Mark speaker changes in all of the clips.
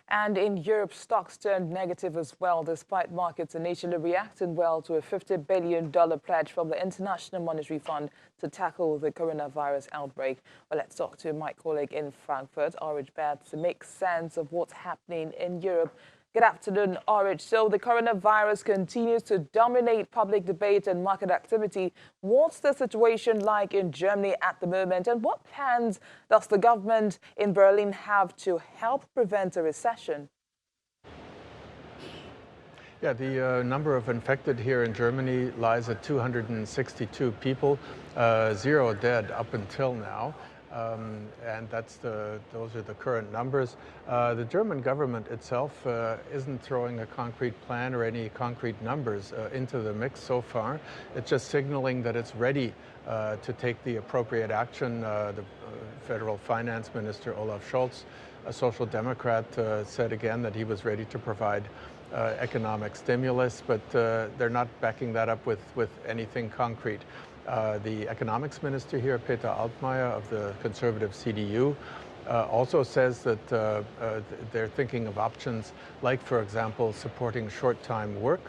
Speaker 1: And in Europe, stocks turned negative as well, despite markets initially reacting well to a $50 billion pledge from the International Monetary Fund to tackle the coronavirus outbreak. Well, let's talk to my colleague in Frankfurt, Orich Baird, to make sense of what's happening in Europe. Good afternoon, Orich. So the coronavirus continues to dominate public debate and market activity. What's the situation like in Germany at the moment, and what plans does the government in Berlin have to help prevent a recession?
Speaker 2: Yeah, the number of infected here in Germany lies at 262 people, 0 dead up until now. And those are the current numbers. The German government itself isn't throwing a concrete plan or any concrete numbers into the mix so far. It's just signaling that it's ready to take the appropriate action. The Federal Finance Minister Olaf Scholz, a Social Democrat, said again that he was ready to provide economic stimulus, but they're not backing that up with anything concrete. The economics minister here, Peter Altmaier of the conservative CDU, also says that they're thinking of options like, for example, supporting short-time work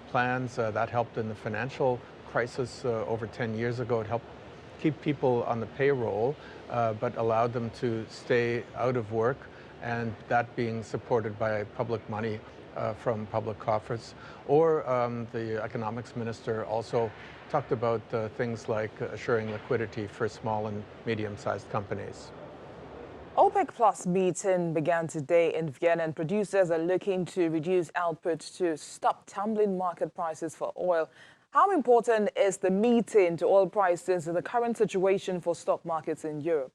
Speaker 2: plans. That helped in the financial crisis over 10 years ago. It helped keep people on the payroll, but allowed them to stay out of work, and that being supported by public money from public coffers. Or the economics minister also talked about things like assuring liquidity for small and medium-sized companies.
Speaker 1: OPEC Plus meeting began today in Vienna, and producers are looking to reduce output to stop tumbling market prices for oil. How important is the meeting to oil prices in the current situation for stock markets in Europe?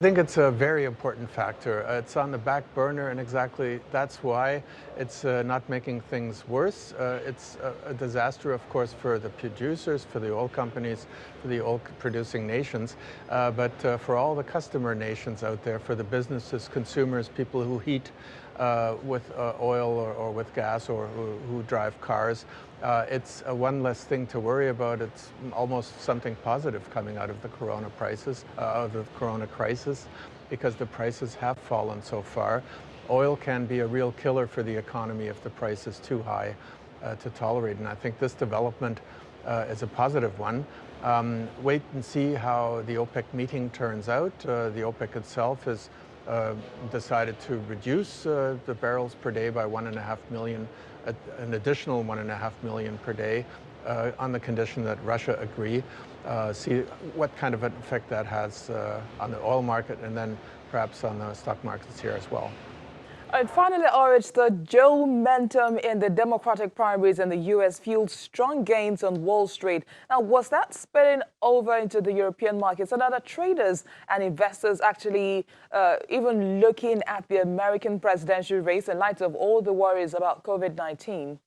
Speaker 2: I think it's a very important factor. It's on the back burner, and exactly that's why it's not making things worse. It's a disaster, of course, for the producers, for the oil companies, for the oil-producing nations, but for all the customer nations out there, for the businesses, consumers, people who heat with oil or with gas, or who drive cars. It's one less thing to worry about. It's almost something positive coming out of the corona crisis, because the prices have fallen so far. Oil can be a real killer for the economy if the price is too high to tolerate, and I think this development is a positive one. Wait and see how the OPEC meeting turns out. The OPEC itself has decided to reduce the barrels per day by 1.5 million, an additional 1.5 million per day, on the condition that Russia agree. See what kind of an effect that has on the oil market, and then perhaps on the stock markets here as well.
Speaker 1: And finally, Orich, the Joe momentum in the Democratic primaries in the U.S. fueled strong gains on Wall Street. Now, was that spilling over into the European markets? And are the traders and investors actually even looking at the American presidential race in light of all the worries about COVID-19?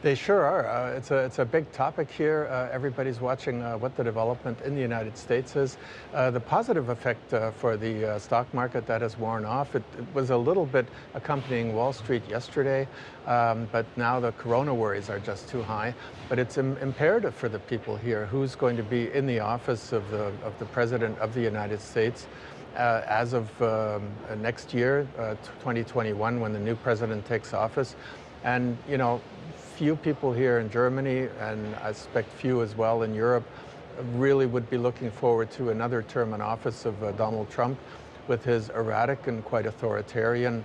Speaker 2: They sure are. It's a big topic here. Everybody's watching what the development in the United States is. The positive effect for the stock market, that has worn off. It was a little bit accompanying Wall Street yesterday, but now the corona worries are just too high. But it's imperative for the people here who's going to be in the office of the President of the United States as of next year, 2021, when the new president takes office. And, you know, few people here in Germany, and I suspect few as well in Europe, really would be looking forward to another term in office of Donald Trump, with his erratic and quite authoritarian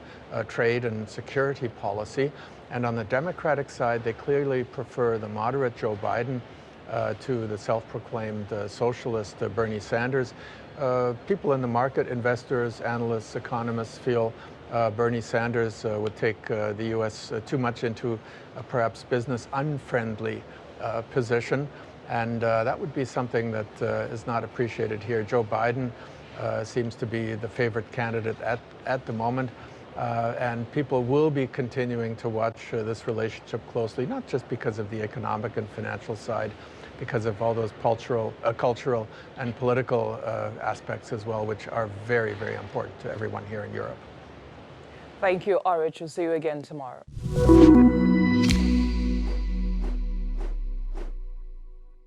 Speaker 2: trade and security policy. And on the Democratic side, they clearly prefer the moderate Joe Biden to the self-proclaimed socialist Bernie Sanders. People in the market, investors, analysts, economists, feel Bernie Sanders would take the U.S. too much into a perhaps business unfriendly position, and that would be something that is not appreciated here. Joe Biden seems to be the favorite candidate at the moment, and people will be continuing to watch this relationship closely, not just because of the economic and financial side, because of all those cultural and political aspects as well, which are very, very important to everyone here in Europe.
Speaker 1: Thank you, Orich. We'll see you again tomorrow.